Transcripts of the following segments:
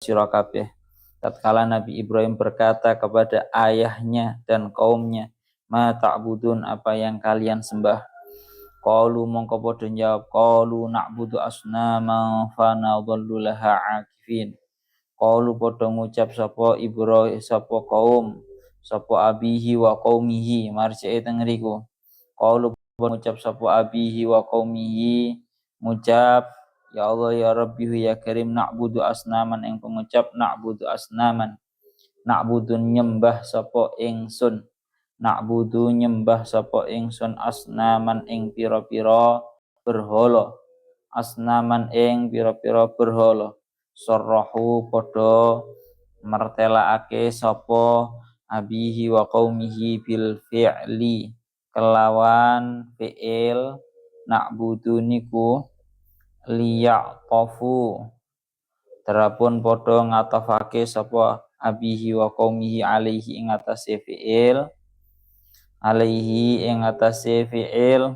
sira kabeh. Tatkala Nabi Ibrahim berkata kepada ayahnya dan kaumnya, ma ta'budun, apa yang kalian sembah? Qalu mongko padha jawab, qalu na'budu asnama fa nadhallu laha akifin. Qalu padha ngucap sapa Ibrahim, sapa kaum, sapa abihi wa qaumihi, marji'e teng ngriku. Qalu ngucap sapa abihi wa qaumihi, ngucap ya Allah ya Rabbi ya Karim, na'budu asnaman, ing pengucap na'budu asnaman, na'budun nyembah sapa ingsun, na'budu nyembah sapa ingsun asnaman ing pira-pira berhala, asnaman ing pira-pira berhala. Sarrahu padha martelaake sapa abihi wa qaumihi bil fi'li kelawan fi'il na'budu niku liya'tafu, terapun padha ngatafake sapa abihi wa qaumihi alaihi ing atase fi'il, alaihi ing atase fi'il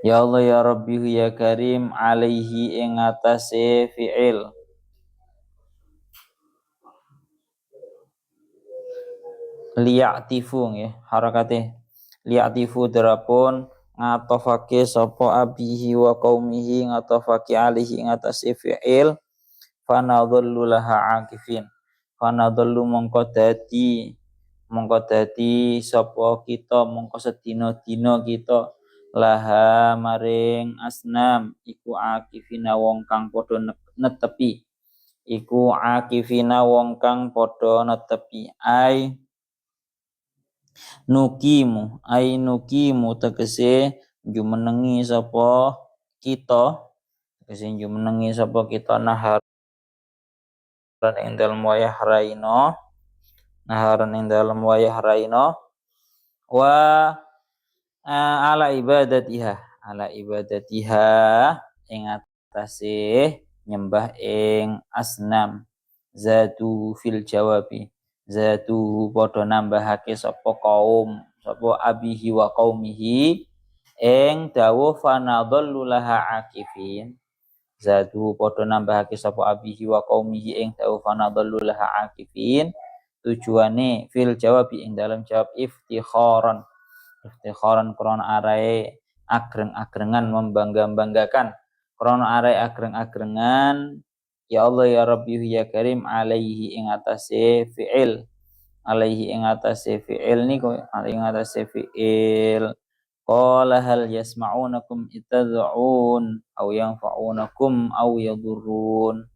ya Allah ya Rabbi ya Karim, alaihi ing atase fi'il liya'tifu nggih harakate liya'tifu, terapun ngatofake sapa abihi wa qaumihi, ngatofake alaihi ing atase fi'il fanadhallu laha akifin. Fanadhallu mongko dadi sapa kita, mongko sedina-dina kita laha maring asnam iku akifina wong kang padha netepi, iku akifina wong kang padha netepi, nukimu tegese jumenengi sapa kita, tegese jumenengi sapa kita naharan ing dalem wayah raina, naharan ing dalem wayah raina wa ala ibadatiha ing atase nyembah ing asnam. Zatu fil jawabi, zatu padha nambahake sapa kaum, sapa abihi wa qaumihi ing dawuh fanadhallu laha akifin. Zatu padha nambahake sapa abihi wa qaumihi ing dawuh fanadhallu laha akifin, tujuane fil jawabi ing dalam jawab iftikharan krana arae agreng-agrengan, membangga-banggakan, krana arae agreng-agrengan ya Allah ya Rabbi ya Karim alaihi ing atase fi'il, alaihi ing atase fi'il niku, ing atase fi'il qala hal yasma'unakum itad'un aw yanfa'unakum aw yadurrun.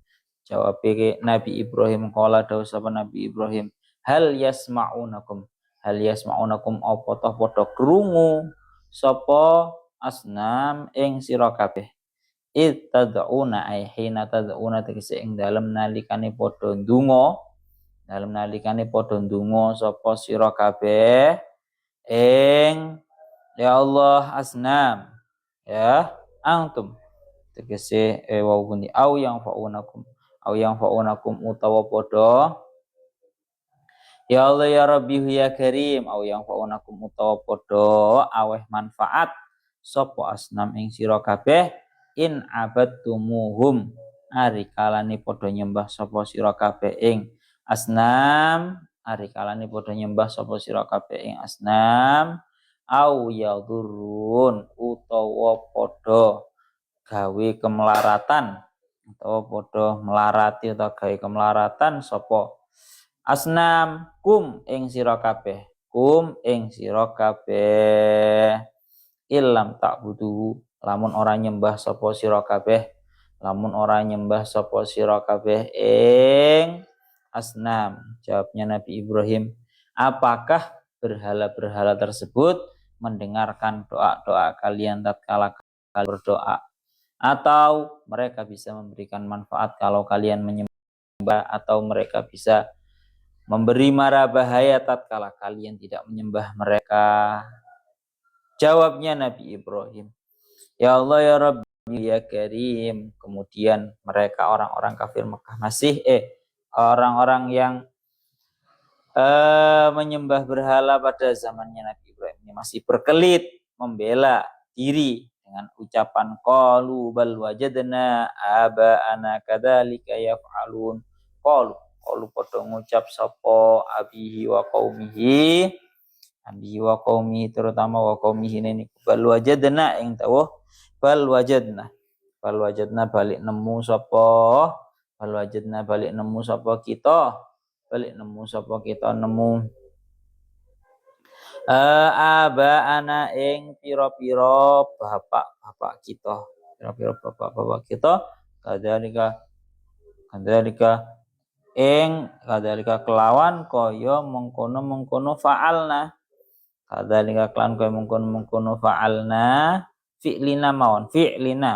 Jawab Nabi Ibrahim, qala dawuh sapa Nabi Ibrahim, hal yasma'unakum apa toh padha krungu sapa asnam ing sira kabeh, ittad'una ai hina tad'una, tegese ing dalem nalikane padha ndonga, sapa sira kabeh ing ya Allah asnam ya antum, tegese wa bunyi au yang faunakum utawa padha ya Allah ya Rabbi ya Karim au yang faunakum utawa padha aweh manfaat sapa asnam ing sira kabeh in abadtumuhum ari kalane padha nyembah sapa sira kabeh ing asnam, ari kalane padha nyembah sapa sira kabeh ing asnam, au yadurrun utawa padha gawe kemelaratan, utawa padha melarati utawa gawe kemelaratan sapa asnam kum ing sira kabeh ilam tak butuh lamun ora nyembah sapa sira kabeh ing asnam. Jawabnya Nabi Ibrahim, apakah berhala-berhala tersebut mendengarkan doa-doa kalian tatkala kalian berdoa, atau mereka bisa memberikan manfaat kalau kalian menyembah, atau mereka bisa memberi mara bahaya tatkala kalian tidak menyembah mereka? Jawabnya Nabi Ibrahim, ya Allah ya Rabbi ya Karim. Kemudian mereka orang-orang kafir Mekah orang-orang yang menyembah berhala pada zamannya Nabi Ibrahim ini masih berkelit membela diri dengan ucapan qalu bal wajadna aba'ana kadzalika yaf'alun. Qalu padha ngucap sapa abihi wa qaumihi terutama wa qaumihi ini bal wajadna ing dawuh bal wajadna balik nemu sapa nemu aba ing pira-pira bapak-bapak kita kadzalika kelawan kaya mengkono fa'alna fi'lina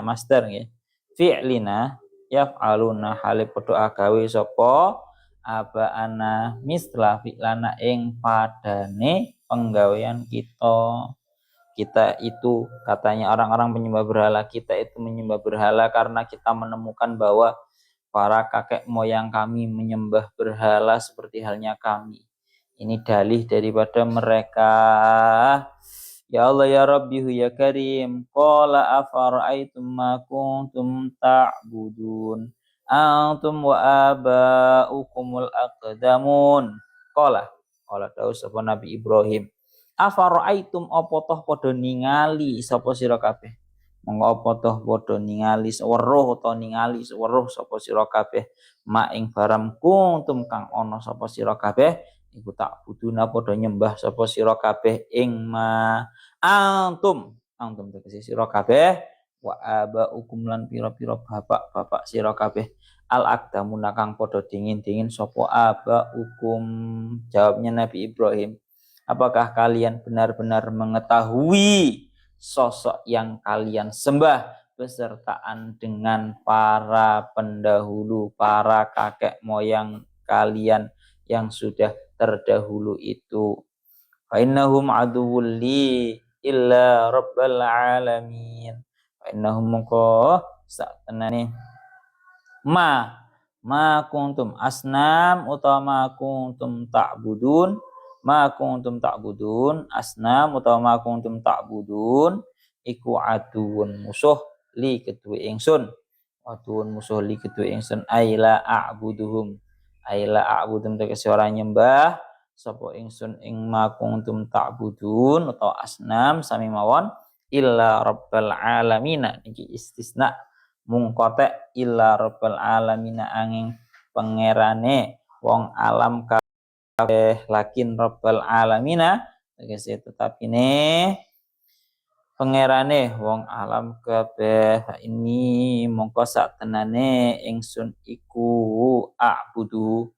master nggih fi'lina yaf'aluna hale padha agawe sapa abaana misla fi'lana ing padane penggawean kita itu katanya orang-orang penyembah berhala, kita itu menyembah berhala karena kita menemukan bahwa para kakek moyang kami menyembah berhala seperti halnya kami. Ini dalih daripada mereka. Ya Allah ya Rabbi ya Karim, qala afara'aitum ma kuntum ta'budun antum wa aba'ukumul aqdamun. Qala dawuh sapa Nabi Ibrahim, afara'aitum apa toh padha ningali sapa sira kabeh. Monggo apa toh padha ningali weruh sapa sira kabeh ma ing barang kuntum kang ana sapa sira kabeh iku tak buduna padha nyembah sapa sira kabeh ing ma antum tegese sira kabeh wa abaukum lan pira-pira bapak-bapak sira kabeh al aqdamuna kang padha dingin-dingin sapa abaukum. Jawabnya Nabi Ibrahim, apakah kalian benar-benar mengetahui sosok yang kalian sembah besertaan dengan para pendahulu, para kakek moyang kalian yang sudah terdahulu itu? Fa innahum aduwwul li illa rabbil alamin. Fa innahum moko satenane ma kuntum asnam utawa ma kuntum ta'budun asnam utawa ma kuntum ta'budun iku aduun musuh li kedue ingsun aila a'buduhum tegese ora nyembah sapa ingsun ing ma kuntum ta'budun utawa asnam sami mawon illa rabbil alamin. Iki istisna mungkotek illa rabbil alamin angin pangerane wong alam kabeh lakin rabbil alamin tegese tetapine pangerane wong alam kabeh. Ini mongko satenane ingsun iku a'budu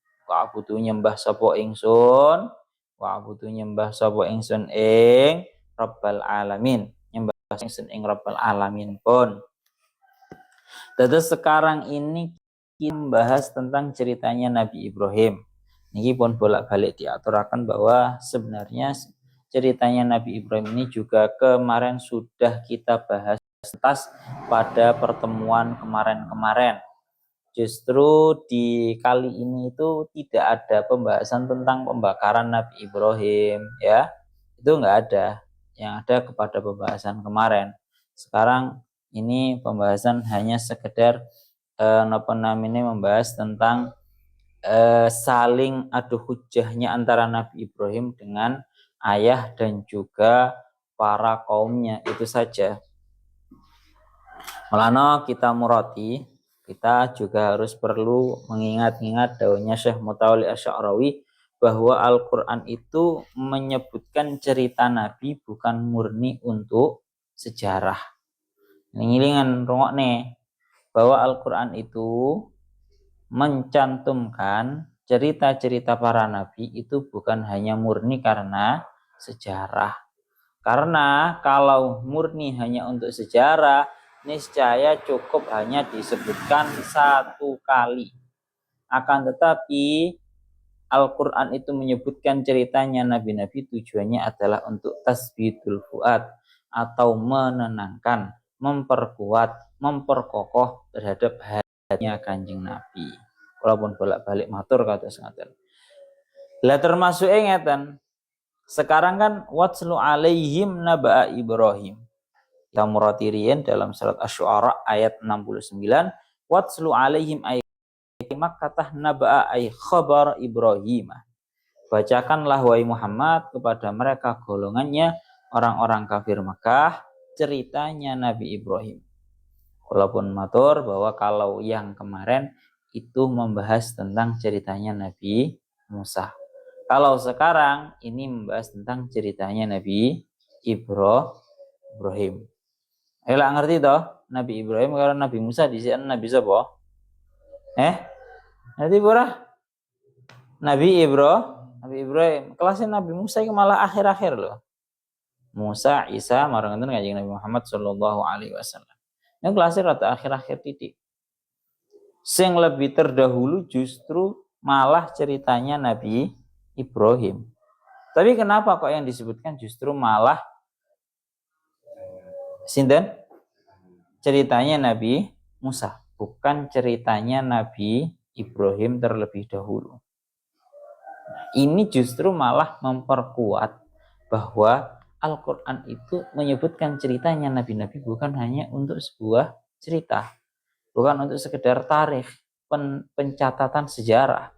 nyembah sapa ingsun ing rabbal alamin pun. Terus sekarang ini kita membahas tentang ceritanya Nabi Ibrahim. Ini pun bolak-balik diaturakan bahwa sebenarnya ceritanya Nabi Ibrahim ini juga kemarin sudah kita bahas pada pertemuan kemarin. Justru di kali ini itu tidak ada pembahasan tentang pembakaran Nabi Ibrahim, ya. Itu enggak ada. Yang ada kepada pembahasan kemarin. Sekarang ini pembahasan hanya sekedar membahas tentang saling adu hujahnya antara Nabi Ibrahim dengan ayah dan juga para kaumnya, itu saja. Mulana kita murati, kita juga harus perlu mengingat-ingat dawuhnya Syekh Mutawalli Asy'arawi bahwa Al-Qur'an itu menyebutkan cerita Nabi bukan murni untuk sejarah. Ngilingan rungokne bahwa Al-Qur'an itu mencantumkan cerita-cerita para nabi itu bukan hanya murni karena sejarah. Karena kalau murni hanya untuk sejarah, niscaya cukup hanya disebutkan satu kali. Akan tetapi Al-Quran itu menyebutkan ceritanya nabi-nabi tujuannya adalah untuk tasbidul fuad atau menenangkan, memperkuat, memperkokoh terhadap hatinya Kanjeng Nabi. Walaupun bolak-balik matur kados ngaten. Lah termasuk ngeten. Sekarang kan watslu alaihim naba'a Ibrahim. kita muratirian dalam surat Asy-Syu'ara ayat 69, watslu alaihim ayat Makkah naba'a ay khabar Ibrahim. Bacakanlah wahai Muhammad kepada mereka golongannya orang-orang kafir Mekah ceritanya Nabi Ibrahim. Walaupun matur bahwa kalau yang kemarin itu membahas tentang ceritanya Nabi Musa. Kalau sekarang ini membahas tentang ceritanya Nabi Ibrahim. Ela ngerti toh? Nabi Ibrahim karena Nabi Musa di sini Nabi siapa? Ngerti pura? Nabi Ibrahim. Kelasnya Nabi Musa itu malah akhir-akhir loh. Musa, Isa, marang ngenten Kanjeng Nabi Muhammad sallallahu alaihi wasallam. Yang kelasnya rata akhir-akhir titik. Sing lebih terdahulu justru malah ceritanya Nabi Ibrahim. Tapi kenapa kok yang disebutkan justru malah sinten? Ceritanya Nabi Musa, bukan ceritanya Nabi Ibrahim terlebih dahulu. Ini justru malah memperkuat bahwa Al-Quran itu menyebutkan ceritanya nabi-nabi bukan hanya untuk sebuah cerita, bukan untuk sekedar tarikh, pencatatan sejarah.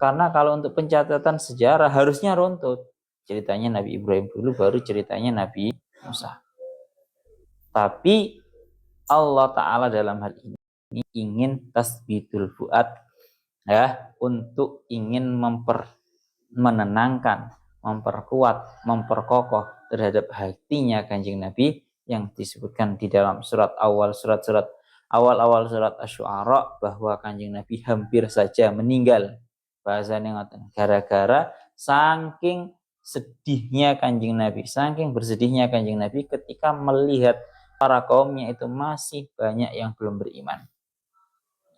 Karena kalau untuk pencatatan sejarah harusnya runtut. Ceritanya Nabi Ibrahim dulu, baru ceritanya Nabi Musa. Tapi Allah Ta'ala dalam hal ini ingin tasbitul fuad, ya, untuk ingin menenangkan, memperkuat, memperkokoh terhadap hatinya Kanjeng Nabi yang disebutkan di dalam awal surat Asy-Syu'ara bahwa Kanjeng Nabi hampir saja meninggal. Bahasanya ngoten, gara-gara saking sedihnya Kanjeng Nabi, saking bersedihnya Kanjeng Nabi ketika melihat para kaumnya itu masih banyak yang belum beriman.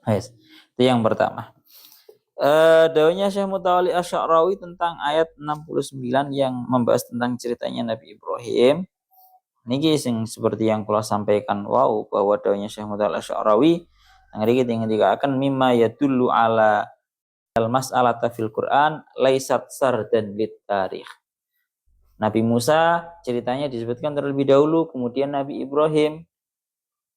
Yes. Itu yang pertama. Daunnya Syekh Mutawalli Asy-Sya'rawi tentang ayat 69 yang membahas tentang ceritanya Nabi Ibrahim. Niki sing seperti yang kula sampaikan bahwa daunnya Syekh Mutawalli Asy-Sya'rawi ngerti akan mimma yadullu ala al-mas'alata fil Qur'an laisat sardan lit tarikh. Nabi Musa ceritanya disebutkan terlebih dahulu, kemudian Nabi Ibrahim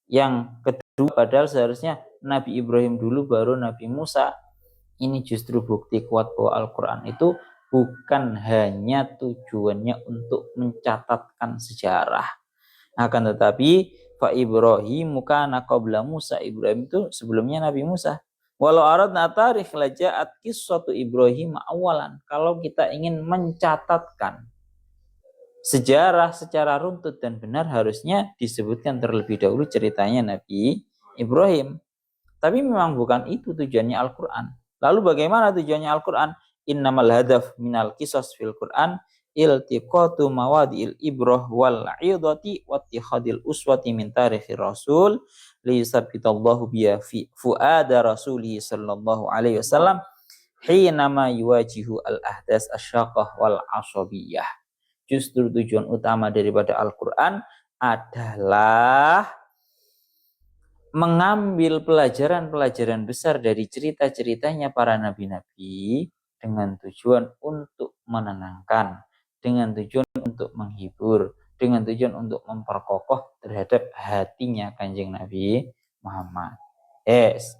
yang kedua, padahal seharusnya Nabi Ibrahim dulu baru Nabi Musa. Ini justru bukti kuat bahwa Al-Quran itu bukan hanya tujuannya untuk mencatatkan sejarah. Akan tetapi fa Ibrahim kana qabla Musa, Ibrahim itu sebelumnya Nabi Musa. Walau aradna tarikh laja'at qissatu Ibrahim awalan. Kalau kita ingin mencatatkan sejarah secara runtut dan benar, harusnya disebutkan terlebih dahulu ceritanya Nabi Ibrahim. Tapi memang bukan itu tujuannya Al-Quran. Lalu bagaimana tujuannya Al-Quran? Innamal hadaf minal qisas fil Quran iltiqatu mawadi'il ibrah wal 'idati wattikhadil uswati min tarikhir rasul liyusabbitallahu biya fi fuada rasulih sallallahu alaihi wasallam hinama yuwajihu al-ahdas asyaqah wal asabiyah. Justru tujuan utama daripada Al-Quran adalah mengambil pelajaran-pelajaran besar dari cerita-ceritanya para nabi-nabi dengan tujuan untuk menenangkan, dengan tujuan untuk menghibur, dengan tujuan untuk memperkokoh terhadap hatinya Kanjeng Nabi Muhammad. Yes.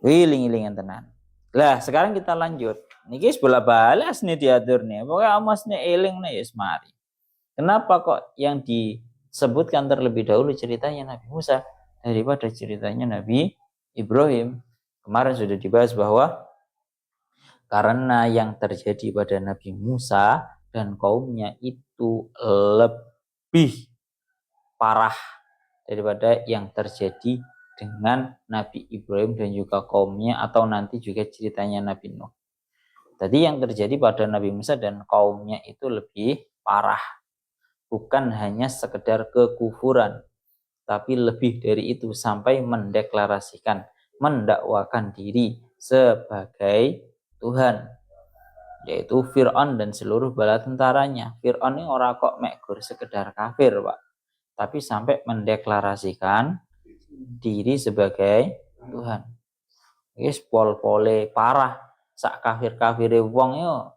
Wiling-wilingan tenan. Lah, sekarang kita lanjut. Niki bola balas nih diatur nih. Pokoknya amasnya eling nih yes mari. Kenapa kok yang disebutkan terlebih dahulu ceritanya Nabi Musa daripada ceritanya Nabi Ibrahim? Kemarin sudah dibahas bahwa karena yang terjadi pada Nabi Musa dan kaumnya itu lebih parah daripada yang terjadi dengan Nabi Ibrahim dan juga kaumnya, atau nanti juga ceritanya Nabi Nuh. Tadi yang terjadi pada Nabi Musa dan kaumnya itu lebih parah. Bukan hanya sekedar kekufuran, tapi lebih dari itu sampai mendeklarasikan, mendakwakan diri sebagai Tuhan, yaitu Fir'aun dan seluruh bala tentaranya. Fir'aun ini orang kok mekur sekedar kafir, Pak, tapi sampai mendeklarasikan diri sebagai Tuhan. Wis pol-pole parah, sak kafir-kafire wong yo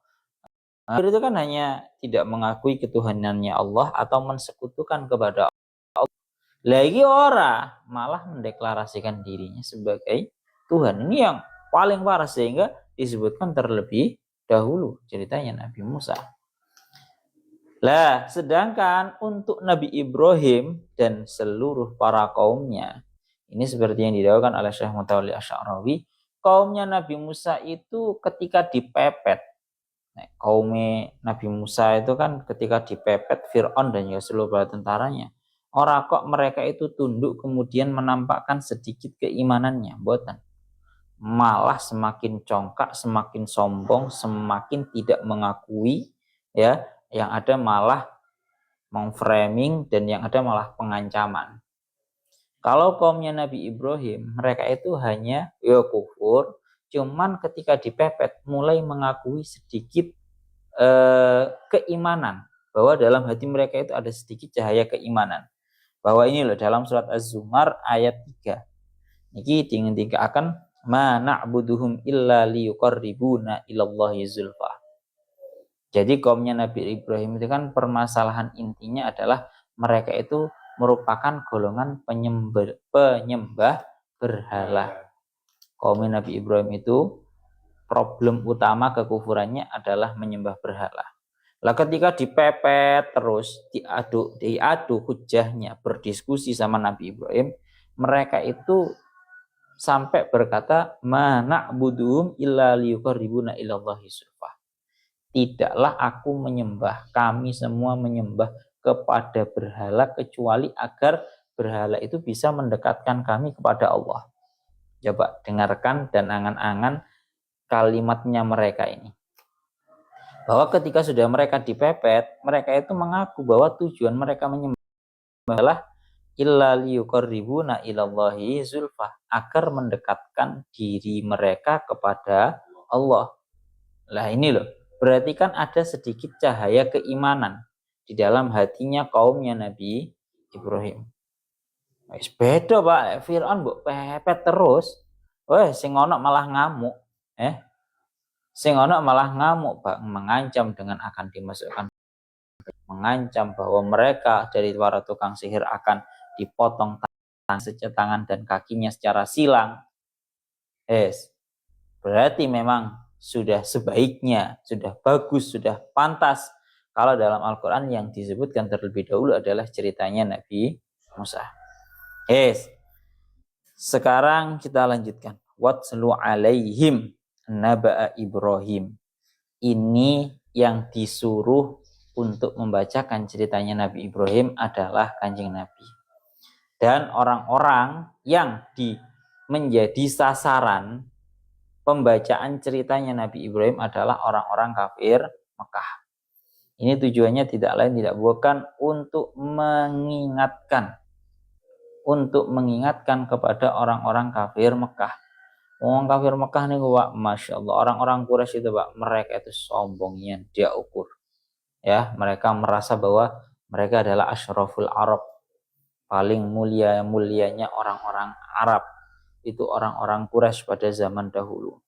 Kafir itu kan hanya tidak mengakui ketuhanannya Allah atau mensekutukan kepada Allah. Lagi ora malah mendeklarasikan dirinya sebagai Tuhan. Ini yang paling parah sehingga disebutkan terlebih dahulu ceritanya Nabi Musa. Lah, sedangkan untuk Nabi Ibrahim dan seluruh para kaumnya, ini seperti yang didakwakan oleh Syekh Mutawalli Asy'arawi, kaumnya Nabi Musa itu ketika dipepet, kaumnya Nabi Musa itu kan ketika dipepet Fir'aun dan juga seluruh bala tentaranya, orang kok mereka itu tunduk kemudian menampakkan sedikit keimanannya, boten. Malah semakin congkak, semakin sombong, semakin tidak mengakui, ya, yang ada malah memframing dan yang ada malah pengancaman. Kalau kaumnya Nabi Ibrahim, mereka itu hanya kufur, cuman ketika dipepet mulai mengakui sedikit keimanan, bahwa dalam hati mereka itu ada sedikit cahaya keimanan. Bahwa ini loh dalam surat Az-Zumar ayat 3. Niki tinggi akan ma na'buduhum illa liyuqarribuna ilallahi zulfa. Jadi kaumnya Nabi Ibrahim itu kan permasalahan intinya adalah mereka itu merupakan golongan penyembah berhala. Kaumnya Nabi Ibrahim itu problem utama kekufurannya adalah menyembah berhala. Lah ketika dipepet terus diadu hujahnya, berdiskusi sama Nabi Ibrahim, mereka itu sampai berkata mana budum illa liyuqarribuna ilallahi zulfa. Tidaklah aku menyembah, kami semua menyembah kepada berhala kecuali agar berhala itu bisa mendekatkan kami kepada Allah. Coba dengarkan dan angan-angan kalimatnya mereka ini. Bahwa ketika sudah mereka dipepet, mereka itu mengaku bahwa tujuan mereka menyembah adalah illa liyuqarribuna ilallahi zulfa, agar mendekatkan diri mereka kepada Allah. Lah ini loh, berarti kan ada sedikit cahaya keimanan di dalam hatinya kaumnya Nabi Ibrahim. Wis beda Pak, Firaun mbok pepet terus. Weh, sing ono malah ngamuk. Sing ono malah ngamuk, Pak, mengancam dengan akan dimasukkan, mengancam bahwa mereka dari para tukang sihir akan dipotong tangan dan kakinya secara silang. Berarti memang sudah sebaiknya, sudah bagus, sudah pantas kalau dalam Al-Quran yang disebutkan terlebih dahulu adalah ceritanya Nabi Musa. Sekarang kita lanjutkan. Watslu alaihim naba'a Ibrahim. Ini yang disuruh untuk membacakan ceritanya Nabi Ibrahim adalah Kanjeng Nabi. Dan orang-orang yang menjadi sasaran pembacaan ceritanya Nabi Ibrahim adalah orang-orang kafir Mekah. Ini tujuannya tidak lain tidak bukan untuk mengingatkan kepada orang-orang kafir Mekah. Orang kafir Mekah nih Pak, Masya Allah, orang-orang Quraisy itu Pak, mereka itu sombongnya dia ukur. Ya, mereka merasa bahwa mereka adalah asyraful Arab, paling mulianya orang-orang Arab. Itu orang-orang Quraisy pada zaman dahulu.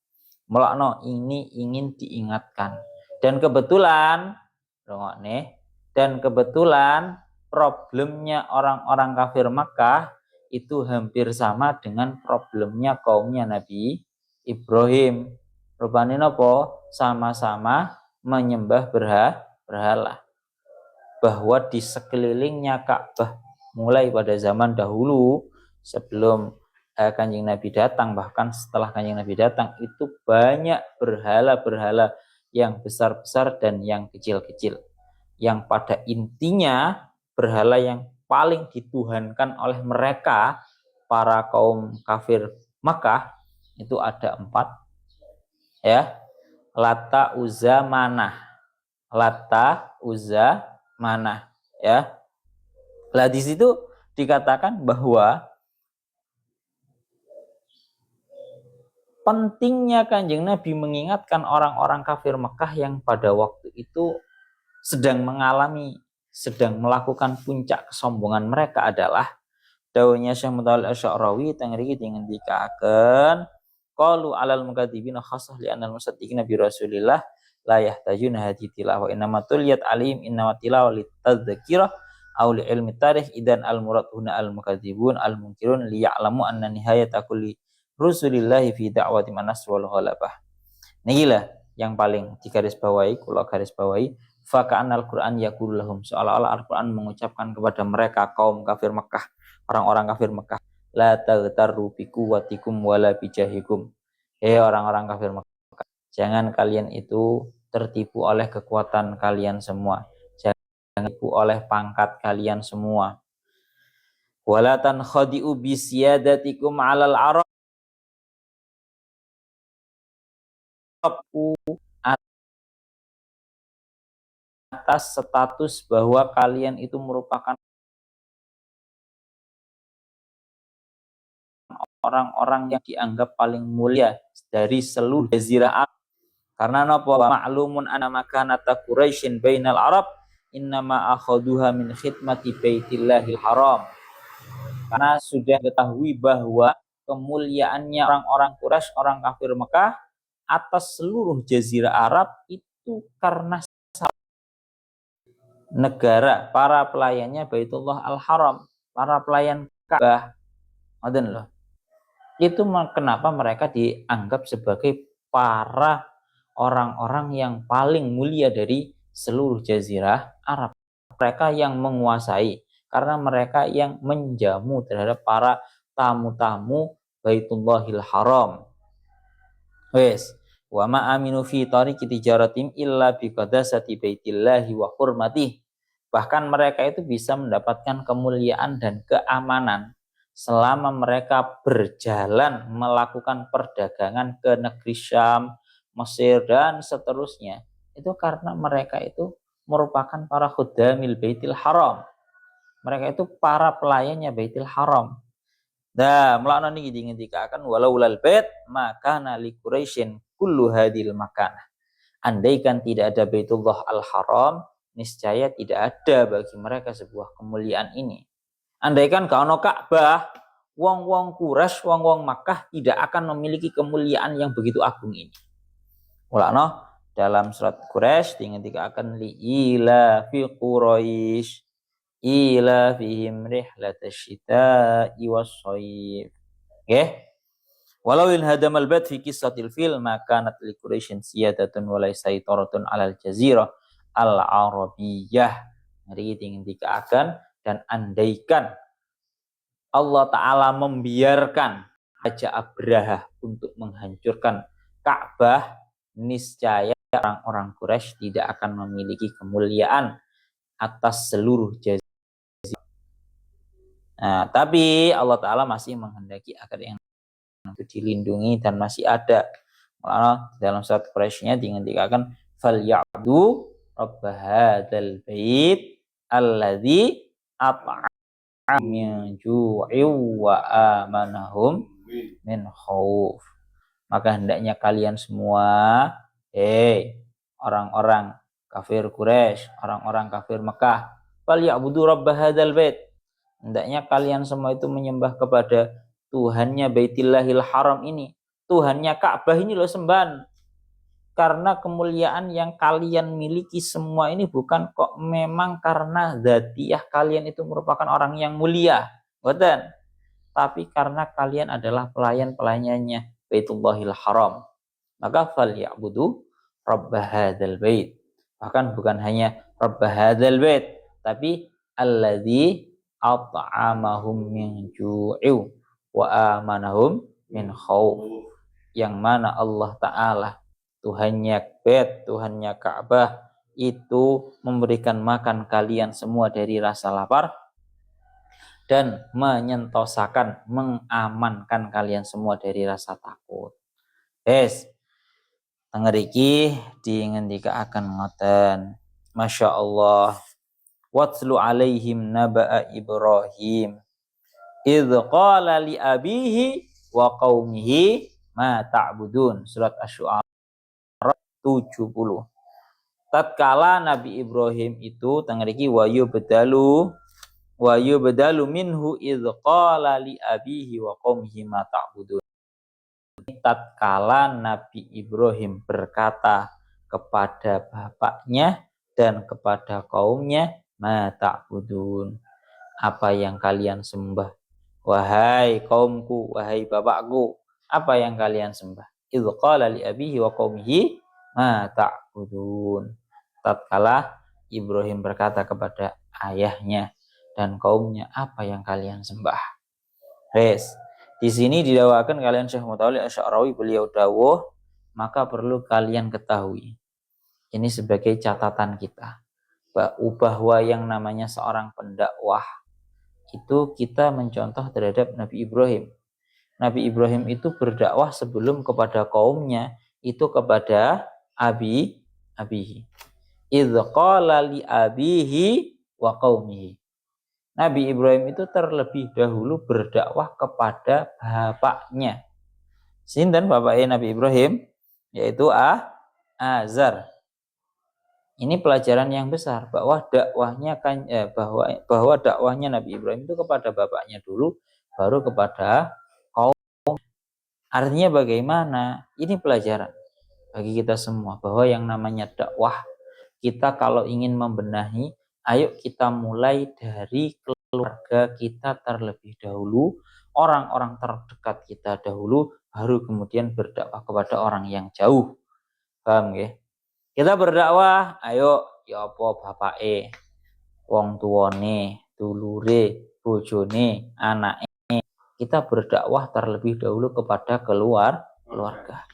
Melakno ini ingin diingatkan. Dan kebetulan problemnya orang-orang kafir Makkah itu hampir sama dengan problemnya kaumnya Nabi Ibrahim. Rupane napa? Sama-sama menyembah berhala. Bahwa di sekelilingnya Ka'bah mulai pada zaman dahulu sebelum Kanjeng Nabi datang, bahkan setelah Kanjeng Nabi datang itu banyak berhala-berhala yang besar-besar dan yang kecil-kecil, yang pada intinya berhala yang paling dituhankan oleh mereka para kaum kafir Makkah itu ada 4, ya. Lata, Uzza, Manah. Lata, Uzza, Manah, ya. Lah di situ dikatakan bahwa pentingnya Kanjeng Nabi mengingatkan orang-orang kafir Mekah yang pada waktu itu sedang melakukan puncak kesombongan mereka adalah dawuhnya Syekh Mutawalli Asy'arawi teng mriki dingendikaken qalu alal mukadzibina khassah li anal musaddiqina bi Rasulillah la yahtajuna hadhihi tilawah innama tuliyat alim innama tilawah litadzkirah aw li ilmi tarikh idan al murad huna al mukadzibun al munkirun liya'lamu anna nihayata kulli rusulillahi fi da'wati manas wal ghalabah. Nikilah yang paling digarisbawahi, kula garis bawahi, fa ka'annal Qur'an yaqulu lahum, seolah-olah Al-Qur'an mengucapkan kepada mereka kaum kafir Mekah, orang-orang kafir Mekah, la taghtarru bi quwwatikum wala bi jahikum. Hei orang-orang kafir Mekah, jangan kalian itu tertipu oleh kekuatan kalian semua, jangan tertipu oleh pangkat kalian semua. Wala tankhadi'u bi siyadatikum 'alal arab, atas status bahwa kalian itu merupakan orang-orang yang dianggap paling mulia dari seluruh jazirah Arab. Karena napa ma'lumun anna makanata Quraisyin bainal Arab innama akhaduha min khidmati baitillahil haram. Karena sudah ketahui bahwa kemuliaannya orang-orang Quraisy, orang kafir Mekah atas seluruh jazirah Arab itu karena negara para pelayannya Baitullah Al-Haram, para pelayan Ka'bah. Ngoten loh. Itu kenapa mereka dianggap sebagai para orang-orang yang paling mulia dari seluruh jazirah Arab. Mereka yang menguasai, karena mereka yang menjamu terhadap para tamu-tamu Baitullahil Haram. Wes, wa ma aminu fi tariqi tijaratim illa bi qadasati baitillahi wa hurmatih. Bahkan mereka itu bisa mendapatkan kemuliaan dan keamanan selama mereka berjalan melakukan perdagangan ke negeri Syam, Mesir dan seterusnya. Itu karena mereka itu merupakan para khudamil Baitil Haram. Mereka itu para pelayannya Baitil Haram. Dah, mulakna niki dikatakan walau lal bait maka nali Quraisyin kullu hadil makanah. Andaikan tidak ada Baitullah Al-Haram, niscaya tidak ada bagi mereka sebuah kemuliaan ini. Andaikan gak ono Ka'bah, wong-wong Quraisy, wong-wong Makkah tidak akan memiliki kemuliaan yang begitu agung ini. Mulakno dalam surat Quraisy dikatakan li ila fi Quraisy ila fihim rihlatasyita'i was-shayf. Nggih. Walau in hadamal bait fi qissatil fil maka nat li Quraisyin siyadatun wa laysa saytaratun 'alal jazirah al-arabiyyah. Mari dikatakan dan andaikan Allah Ta'ala membiarkan Raja Abraha untuk menghancurkan Ka'bah, niscaya orang-orang Quraisy tidak akan memiliki kemuliaan atas seluruh jazirah. Nah, tapi Allah Ta'ala masih menghendaki agar yang itu dilindungi dan masih ada. Malah dalam surat Quraisy-nya dikatakan fal ya'budu rabb hadzal bait alladzi at'amahum min ju'in wa amanahum min khauf. Maka hendaknya kalian semua, orang-orang kafir Quraisy, orang-orang kafir Mekah, fal ya'budu rabb hadzal bait. Hendaknya kalian semua itu menyembah kepada Tuhannya Baitillahil Haram ini. Tuhannya Ka'bah ini loh sembahan. Karena kemuliaan yang kalian miliki semua ini bukan kok memang karena dzatiyah kalian itu merupakan orang yang mulia. Betul. Tapi karena kalian adalah pelayan-pelayannya Baitullahil Haram. Maka fal ya'budu rabb hadzal bait. Bahkan bukan hanya rabb hadzal bait, tapi alladzi at'amahum min ju'in wa amanahum min khauf. Yang mana Allah Ta'ala Tuhannya bait, Tuhannya Ka'bah itu memberikan makan kalian semua dari rasa lapar dan menyentosakan, mengamankan kalian semua dari rasa takut. Tengeriki dingendika akan ngoten. Masya Allah. Watlu alaihim naba'a Ibrahim idh qala li abihi wa qaumihi ma ta'budun. Surat Asy-Syu'ara 70. Tatkala Nabi Ibrahim itu tengeriki wa yubdalu minhu idh qala li abihi wa qaumihi ma ta'budun. Tatkala Nabi Ibrahim berkata kepada bapaknya dan kepada kaumnya, ma ta'budun, apa yang kalian sembah. Wahai kaumku, wahai bapakku, apa yang kalian sembah. Idz qala li abihi wa qaumihi ma ta'budun. Tatkala Ibrahim berkata kepada ayahnya dan kaumnya, apa yang kalian sembah. Di sini didakwakan kalian Syekh Mutawalli Asy'arawi, beliau dawuh, maka perlu kalian ketahui. Ini sebagai catatan kita bahwa yang namanya seorang pendakwah itu kita mencontoh terhadap Nabi Ibrahim. Nabi Ibrahim itu berdakwah sebelum kepada kaumnya, itu kepada abihi. Idz qala li abihi wa qaumihi. Nabi Ibrahim itu terlebih dahulu berdakwah kepada bapaknya. Sinten bapaknya Nabi Ibrahim? Yaitu Azar. Ini pelajaran yang besar bahwa dakwahnya bahwa dakwahnya Nabi Ibrahim itu kepada bapaknya dulu, baru kepada kaum. Artinya bagaimana? Ini pelajaran bagi kita semua bahwa yang namanya dakwah, kita kalau ingin membenahi, ayo kita mulai dari keluarga kita terlebih dahulu, orang-orang terdekat kita dahulu, baru kemudian berdakwah kepada orang yang jauh. Paham ya? Kita berdakwah, ayo ya apa bapake, wong tuane, dulure, bojone, anake. Kita berdakwah terlebih dahulu kepada keluarga.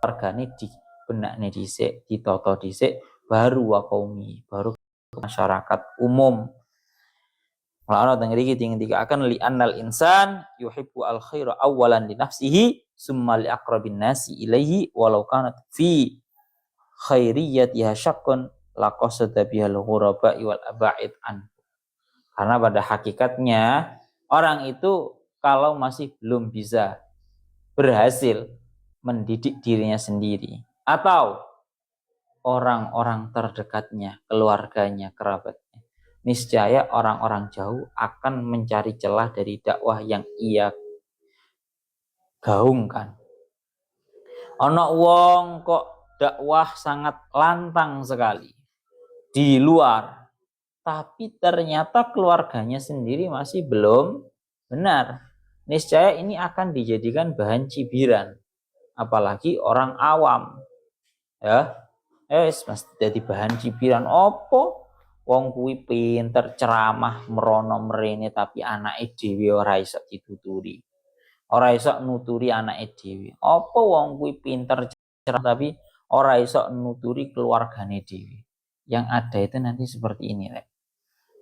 Keluargane dibenakne dhisik, ditata dhisik, baru wa qaumi, baru masyarakat umum. Mulane teng mriki dikatakan li annal insan yuhibbu al khaira awalan li nafsihi summa li aqrabin nasi ilaihi walau kanat fi khairiyatiha syaqqun laqasada bihal ghuraba wal aba'id an. Karena pada hakikatnya orang itu kalau masih belum bisa berhasil mendidik dirinya sendiri atau orang-orang terdekatnya, keluarganya, kerabatnya, niscaya orang-orang jauh akan mencari celah dari dakwah yang ia gaungkan. Ono wong kok dakwah sangat lantang sekali di luar, tapi ternyata keluarganya sendiri masih belum benar. Niscaya ini akan dijadikan bahan cibiran, apalagi orang awam. Ya, mesti jadi bahan cibiran. Opo wong kuwi pinter ceramah merono merene tapi anake dhewe ora iso dituturi. Ora iso nuturi anake dhewe. Apa wong kuwi pinter ceramah tapi ora iso nuturi keluargane dhewe. Yang ada itu nanti seperti ini, Rek.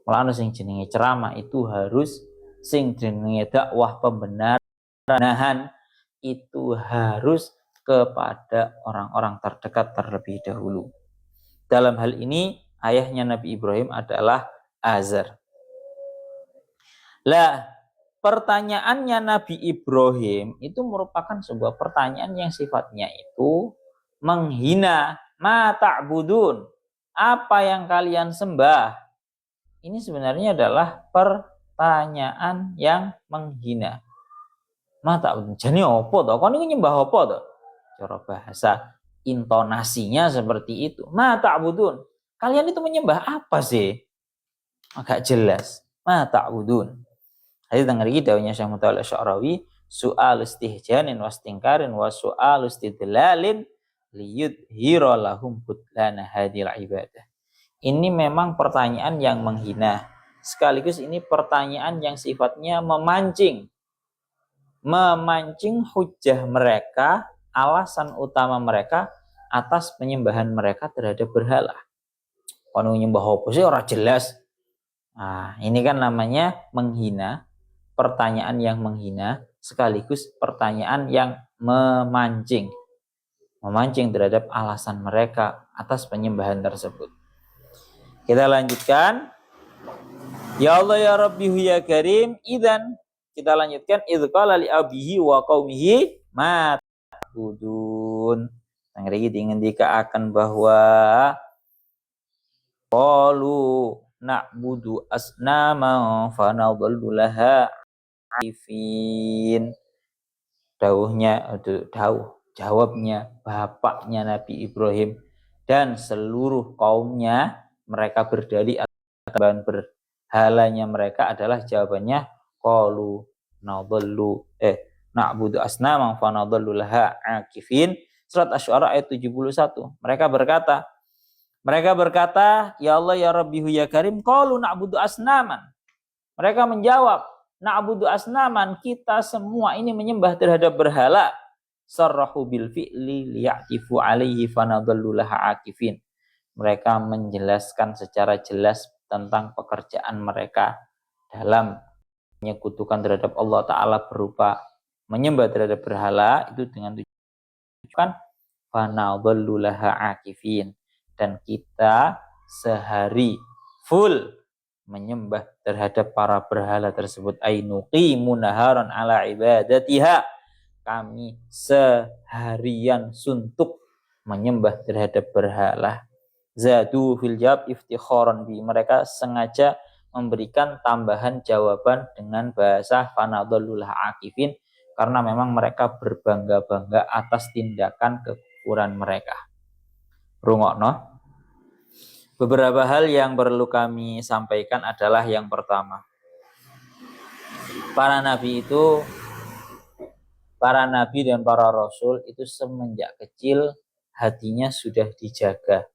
Mulane sing jenenge ceramah itu harus, sing jenenge dakwah pembenaran itu harus kepada orang-orang terdekat terlebih dahulu. Dalam hal ini ayahnya Nabi Ibrahim adalah Azar. Lah, pertanyaannya Nabi Ibrahim itu merupakan sebuah pertanyaan yang sifatnya itu menghina. Ma ta'budun, apa yang kalian sembah? Ini sebenarnya adalah pertanyaan yang menghina. Ma ta'budun, jane opo to? Kon iki nyembah opo to? Cara bahasa intonasinya seperti itu. Ma ta'budun, kalian itu menyembah apa sih? Agak jelas. Ma ta'budun. Hadis teng mriki dawuhnya Syekh Mutawalli Asy'arawi, su'al istihjanin wastingkarin wa su'al istidlalin liyudhira lahum butlana hadil ibadah. Ini memang pertanyaan yang menghina. Sekaligus ini pertanyaan yang sifatnya memancing hujah mereka, alasan utama mereka atas penyembahan mereka terhadap berhala. Kalau nyembah apa sih ora jelas. Nah, ini kan namanya menghina, pertanyaan yang menghina sekaligus pertanyaan yang memancing terhadap alasan mereka atas penyembahan tersebut. Kita lanjutkan. Ya Allah ya Rabbi ya Karim, idzan kita lanjutkan idz qala li abihi wa qaumihi ma ta'budun. Yang mriki dingendikaken bahwa qalu na'budu asnama fa nadhallu laha ifin. Jawabnya bapaknya Nabi Ibrahim, dan seluruh kaumnya mereka berdalih atas berhalanya mereka adalah jawabannya qalu na'budu asnaman fa nadallu laha akifin. Surat Asy-Syu'ara ayat 71. Mereka berkata, ya Allah ya Rabbihu ya Karim, qalu na'budu asnaman. Mereka menjawab, na'budu asnaman, kita semua ini menyembah terhadap berhala. Sarrahu bil fi'li liya'tifu alaihi fanadallu laha akifin. Mereka menjelaskan secara jelas tentang pekerjaan mereka dalam menyekutukan terhadap Allah Ta'ala berupa menyembah terhadap berhala, itu dengan tujuan fanadallu laha akifin. Dan kita sehari full menyembah terhadap para berhala tersebut. Ainuqimu naharan ala ibadatiha. Kami seharian suntuk menyembah terhadap berhala. Zadu fil jawab iftikharan bi. Mereka sengaja memberikan tambahan jawaban dengan bahasa fanadallul akifin karena memang mereka berbangga-bangga atas tindakan kekufuran mereka. Rungokno. Beberapa hal yang perlu kami sampaikan adalah yang pertama, para nabi dan para rasul itu semenjak kecil hatinya sudah dijaga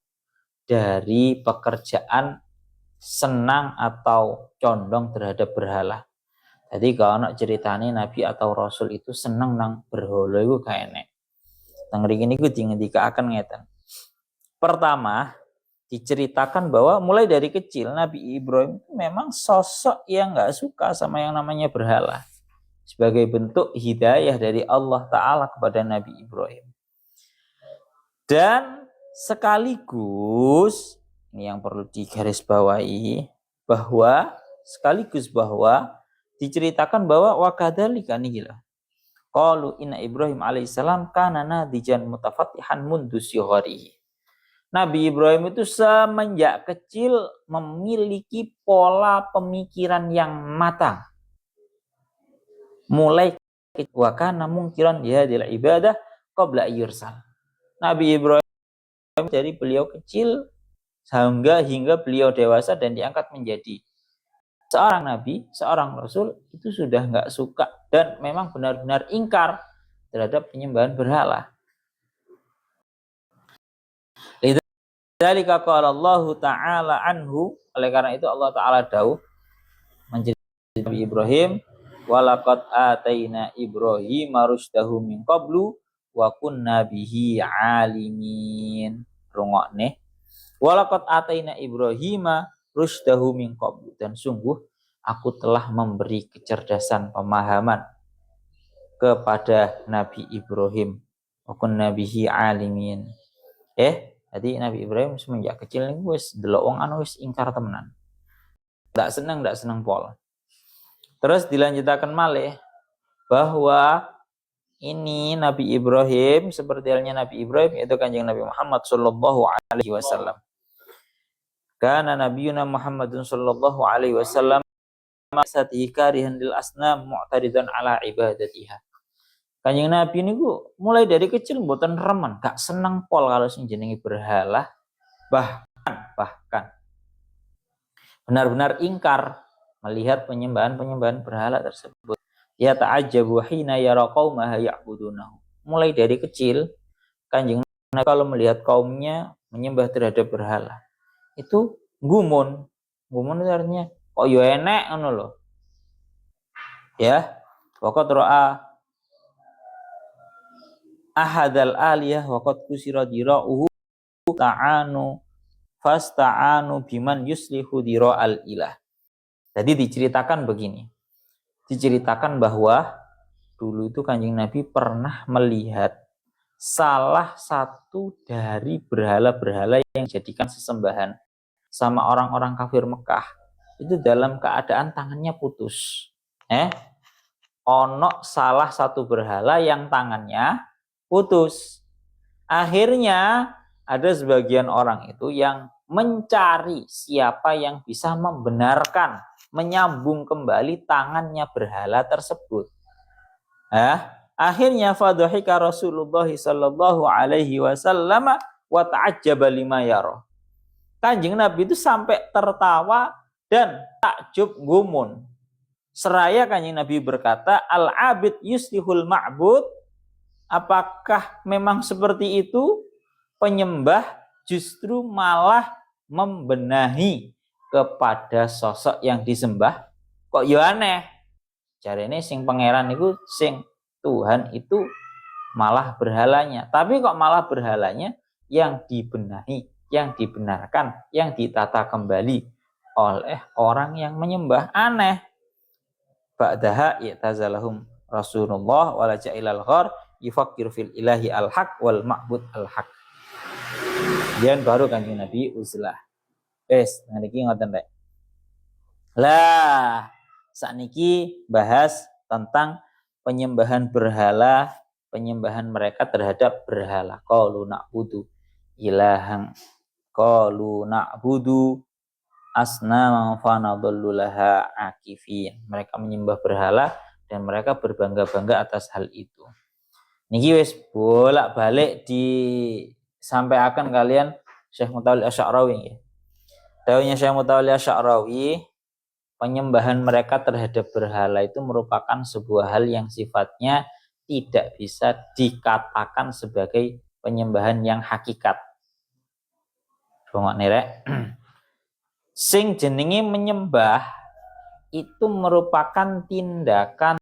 dari pekerjaan senang atau condong terhadap berhala. Jadi kalau nak ceritani nabi atau rasul itu senang nang berhala itu kayak nek. Nang mriki niku dingendikaken ngeten. Pertama, diceritakan bahwa mulai dari kecil Nabi Ibrahim memang sosok yang nggak suka sama yang namanya berhala. Sebagai bentuk hidayah dari Allah Ta'ala kepada Nabi Ibrahim. Dan sekaligus, ini yang perlu digarisbawahi, bahwa diceritakan bahwa wakadzalika nihila. Qalu inna Ibrahim alaihissalam kana nadijan mutafattihan mundu sigharihi. Nabi Ibrahim itu semenjak kecil memiliki pola pemikiran yang matang. Mulai wa kana mungkiran dihadil ibadah qabla yursal. Nabi Ibrahim dari beliau kecil hingga beliau dewasa dan diangkat menjadi seorang nabi, seorang rasul, itu sudah nggak suka dan memang benar-benar ingkar terhadap penyembahan berhala. Dzalika qala Allah Ta'ala anhu, oleh karena itu Allah Ta'ala dawuh menceritakan Nabi Ibrahim, walaqad ataina Ibrahim rusydahu min qablu wa kunna bihi alimin. Rungokne, walaqad ataina Ibrahim rusydahu min qablu, dan sungguh aku telah memberi kecerdasan pemahaman kepada Nabi Ibrahim, wa kunna bihi alimin. Jadi Nabi Ibrahim semenjak kecil ini wis delok wong anu wis ingkar temenan. Ndak seneng pol. Terus dilanjutkan malih bahwa ini Nabi Ibrahim seperti halnya Nabi Ibrahim yaitu Kanjeng Nabi Muhammad sallallahu alaihi wasallam. Kana nabiyuna Muhammadun sallallahu alaihi wasallam masatihi karihan lil asnam mu'taridan ala ibadatiha. Kanjeng Nabi ini mulai dari kecil mboten remen, gak seneng pol kalau sing jenenge berhala, bahkan benar-benar ingkar melihat penyembahan berhala tersebut. Ya ta'ajjabu hina yara qaumaha ya'budunahu. Mulai dari kecil Kanjeng Nabi kalau melihat kaumnya menyembah terhadap berhala, itu gumun itu artinya kok yo enek ngono lho. Ya, waqad ra'a ahadal aliyah waqad kusira dira'uhu fasta'anu biman yuslihu dira'al ilah. Jadi diceritakan begini. Diceritakan bahwa dulu itu Kanjeng Nabi pernah melihat salah satu dari berhala-berhala yang dijadikan sesembahan sama orang-orang kafir Mekah itu dalam keadaan tangannya putus. Ono salah satu berhala yang tangannya putus. Akhirnya ada sebagian orang itu yang mencari siapa yang bisa membenarkan, menyambung kembali tangannya berhala tersebut. Akhirnya fadhahika Rasulullah sallallahu alaihi wasallam wa ta'ajjaba lima yara. Kanjeng Nabi itu sampai tertawa dan takjub gumun. Seraya Kanjeng Nabi berkata, al-abid yuslihul ma'bud. Apakah memang seperti itu? Penyembah justru malah membenahi kepada sosok yang disembah. Kok ya aneh? Jarene sing pangeran itu, sing Tuhan itu malah berhalanya. Tapi kok malah berhalanya yang dibenahi, yang dibenarkan, yang ditata kembali oleh orang yang menyembah. Aneh. Ba'daha i'tazalahum Rasulullah wala ja'ilal ghar yufakkir fil ilahi al-haq wal ma'bud al-haq. Kemudian baru Kanjeng Nabi uzlah. Niki ngoten rek. Lah, sakniki bahas tentang penyembahan berhala, penyembahan mereka terhadap berhala. Qalu na'budu ilahan, qalu na'budu asnama fa nadallu laha akifin. Mereka menyembah berhala dan mereka berbangga-bangga atas hal itu. Niki wis bolak-balik disampaikan kalian Syekh Mutawalli Asy'arawi nggih. Dawuhnya Syekh Mutawalli Asy'arawi, penyembahan mereka terhadap berhala itu merupakan sebuah hal yang sifatnya tidak bisa dikatakan sebagai penyembahan yang hakikat. Bongok nerek. Sing jenenge menyembah itu merupakan tindakan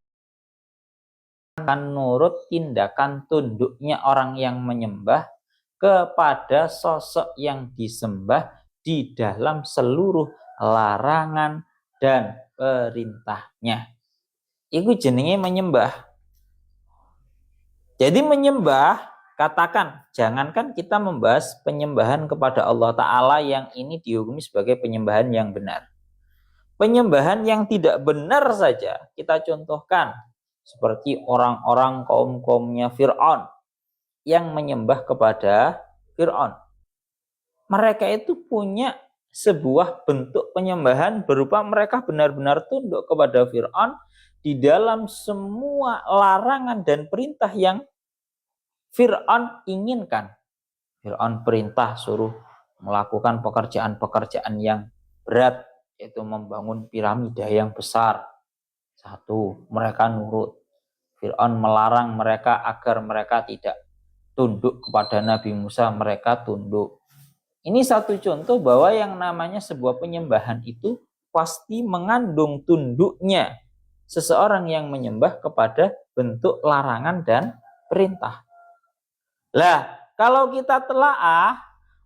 nurut, tindakan tunduknya orang yang menyembah kepada sosok yang disembah di dalam seluruh larangan dan perintahnya. Itu jenenge menyembah. Jadi menyembah, katakan, jangankan kita membahas penyembahan kepada Allah Ta'ala yang ini dihukumi sebagai penyembahan yang benar. Penyembahan yang tidak benar saja kita contohkan. Seperti orang-orang kaum-kaumnya Fir'aun yang menyembah kepada Fir'aun. Mereka itu punya sebuah bentuk penyembahan berupa mereka benar-benar tunduk kepada Fir'aun di dalam semua larangan dan perintah yang Fir'aun inginkan. Fir'aun perintah suruh melakukan pekerjaan-pekerjaan yang berat, yaitu membangun piramida yang besar. Satu, mereka nurut. Fir'aun melarang mereka agar mereka tidak tunduk kepada Nabi Musa, mereka tunduk. Ini satu contoh bahwa yang namanya sebuah penyembahan itu pasti mengandung tunduknya seseorang yang menyembah kepada bentuk larangan dan perintah. Lah, kalau kita telaah,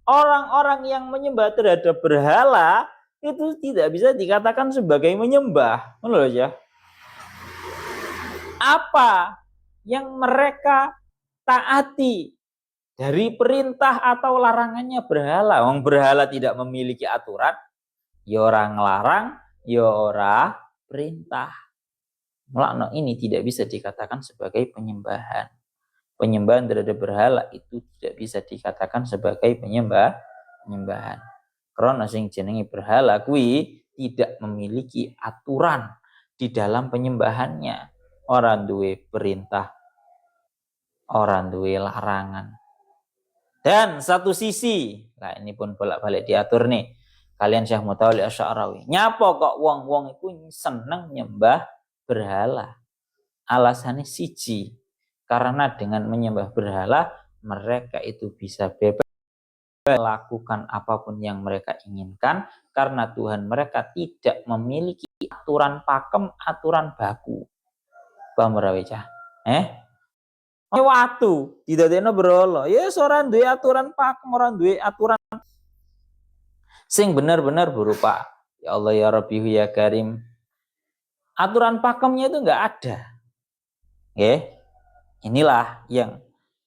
orang-orang yang menyembah terhadap berhala itu tidak bisa dikatakan sebagai menyembah. Menurut ya. Apa yang mereka taati dari perintah atau larangannya berhala? Wong berhala tidak memiliki aturan, ya orang larang, ya ora perintah. Mulakno ini tidak bisa dikatakan sebagai penyembahan. Penyembahan terhadap berhala itu tidak bisa dikatakan sebagai penyembahan. Karena sing jenenge berhala kuwi tidak memiliki aturan di dalam penyembahannya. Orang duwe perintah, orang duwe larangan. Dan satu sisi, nah ini pun bolak-balik diatur nih. Kalian Syekh Mutawalli Asy'arawi. Nyapa kok wong-wong iku seneng nyembah berhala? Alasannya siji. Karena dengan menyembah berhala, mereka itu bisa bebas melakukan apapun yang mereka inginkan. Karena Tuhan mereka tidak memiliki aturan pakem, aturan baku. Paham ora wecah? Watu didadekno berhala. Ya ora duwe aturan pakem, ora duwe aturan sing benar-benar berupa ya Allah ya Rabbi ya Karim. Aturan pakemnya itu enggak ada. Inilah yang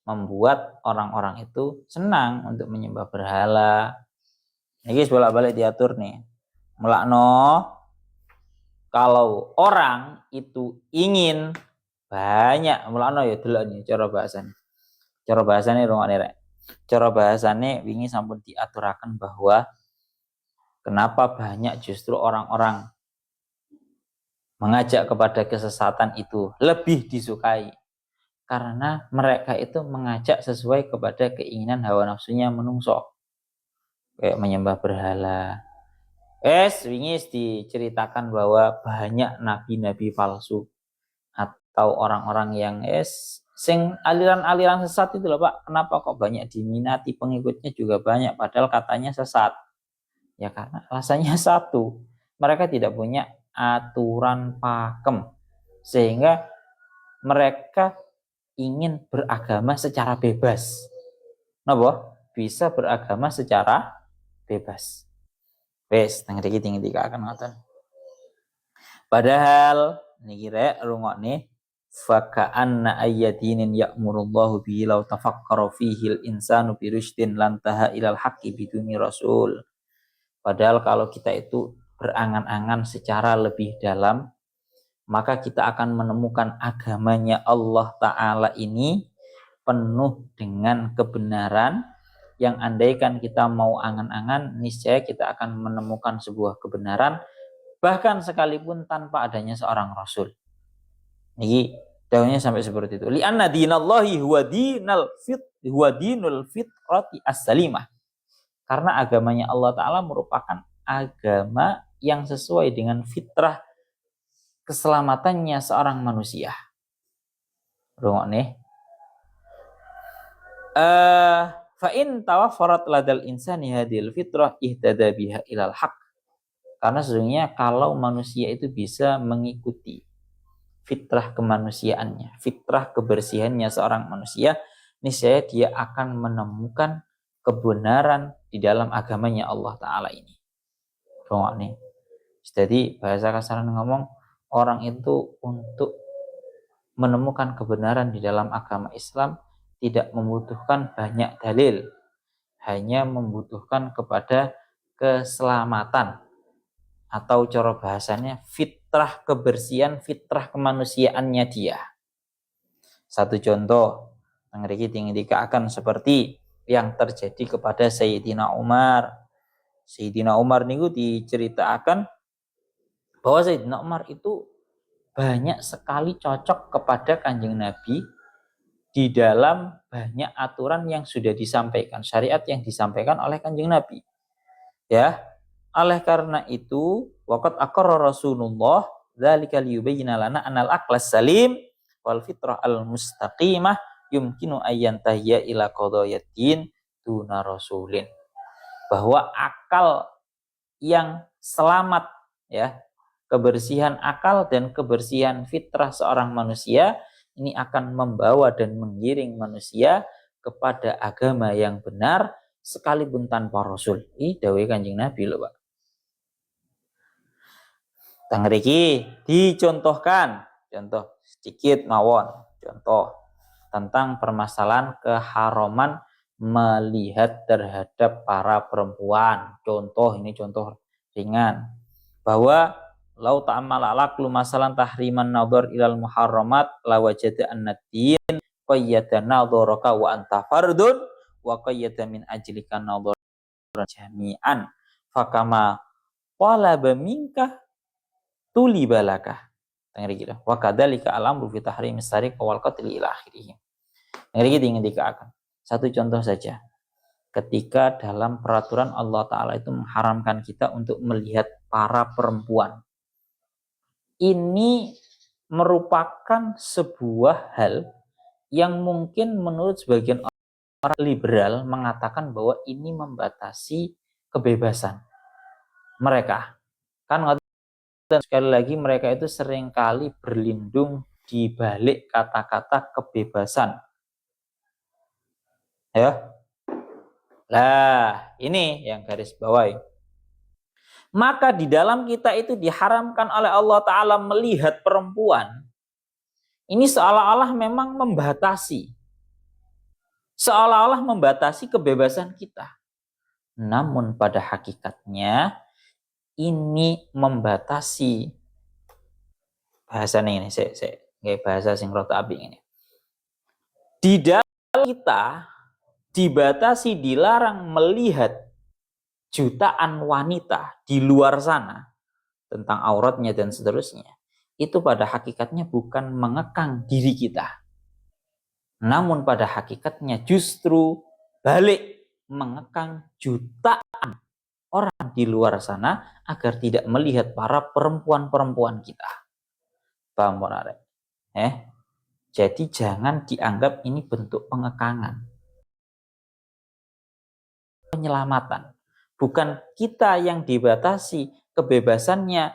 membuat orang-orang itu senang untuk menyembah berhala. Ini bolak-balik diatur nih. Melakno kalau orang itu ingin banyak mulakno ya delok nih cara bahasane. Cara bahasane rungokne rek. Cara bahasane wingi sampun diaturaken bahwa kenapa banyak justru orang-orang mengajak kepada kesesatan itu lebih disukai. karena mereka itu mengajak sesuai kepada keinginan hawa nafsunya menungso. Kayak menyembah berhala. Wingi diceritakan bahwa banyak nabi-nabi palsu atau orang-orang yang sing aliran-aliran sesat itu loh Pak. Kenapa kok banyak diminati, pengikutnya juga banyak padahal katanya sesat? Ya karena alasannya satu, mereka tidak punya aturan pakem sehingga mereka ingin beragama secara bebas. Napa? Bisa beragama secara bebas. Wes, teng iki tinggi akan ngoten. Padahal niki rek rungokne faka'anna ayyadinin ya'murullahu bihi law tafakkara fihi al-insanu bi rusydin lantaha ilal haqqi biduni rasul. Padahal kalau kita itu berangan-angan secara lebih dalam, maka kita akan menemukan agamanya Allah Ta'ala ini penuh dengan kebenaran yang andaikan kita mau angan-angan, niscaya kita akan menemukan sebuah kebenaran bahkan sekalipun tanpa adanya seorang rasul. Niki daunnya sampai seperti itu. Li'anna dinallahi huwa dinul fitrati as-salimah. Karena agamanya Allah Ta'ala merupakan agama yang sesuai dengan fitrah keselamatannya seorang manusia. Rungok nih. Fa in tawaffarat ladal insani hadil fitrah ihtada biha ilal haq. Karena sesungguhnya kalau manusia itu bisa mengikuti fitrah kemanusiaannya, fitrah kebersihannya seorang manusia, niscaya dia akan menemukan kebenaran di dalam agamanya Allah Ta'ala ini. Rungok nih. Jadi bahasa kasaran ngomong, orang itu untuk menemukan kebenaran di dalam agama Islam tidak membutuhkan banyak dalil, hanya membutuhkan kepada keselamatan atau cara bahasanya fitrah kebersihan, fitrah kemanusiaannya dia. Satu contoh yang akan seperti yang terjadi kepada Sayyidina Umar. Sayyidina Umar niku diceritakan bahwa Sayyidina Umar itu banyak sekali cocok kepada Kanjeng Nabi di dalam banyak aturan yang sudah disampaikan, syariat yang disampaikan oleh Kanjeng Nabi. Ya, oleh karena itu, waqad aqarra Rasulullah dzalika liyubayyana lana anal aqlas salim wal fitrah al mustaqimah yumkinu ayyan tahya ila qadayatin duna rasulin. Bahwa akal yang selamat, ya, kebersihan akal dan kebersihan fitrah seorang manusia ini akan membawa dan menggiring manusia kepada agama yang benar sekalipun tanpa rasul. Ini dawuh Kanjeng Nabi loh, Pak. Tang mriki dicontohkan, contoh sedikit mawon, contoh tentang permasalahan keharaman melihat terhadap para perempuan. Contoh ini contoh ringan bahwa lau ta'amala alaqlu masalan tahriman nadhar ilal muharramat la wajada an-nadin qayyada nadharaka wa anta fardun wa qayyada min ajlika nadhar jami'an fakama talaba minka tulibalaka. Tengeri wa kadzalika al-amru fi tahrimis sariq wal qatl ila akhirih. Tengeri ingin dikatakan satu contoh saja. Ketika dalam peraturan Allah Ta'ala itu mengharamkan kita untuk melihat para perempuan. Ini merupakan sebuah hal yang mungkin menurut sebagian orang liberal mengatakan bahwa ini membatasi kebebasan mereka. Kan sekali lagi mereka itu seringkali berlindung di balik kata-kata kebebasan. Ya. Lah, ini yang garis bawahi. Maka di dalam kita itu diharamkan oleh Allah Ta'ala melihat perempuan. Ini seolah-olah memang membatasi. Seolah-olah membatasi kebebasan kita. Namun pada hakikatnya ini membatasi. Bahasa ini saya kayak bahasa sing rada apik ini. Di dalam kita dibatasi, dilarang melihat jutaan wanita di luar sana tentang auratnya dan seterusnya, itu pada hakikatnya bukan mengekang diri kita. Namun pada hakikatnya justru balik mengekang jutaan orang di luar sana agar tidak melihat para perempuan-perempuan kita. Paham Arek? Jadi jangan dianggap ini bentuk pengekangan. Penyelamatan. Bukan kita yang dibatasi kebebasannya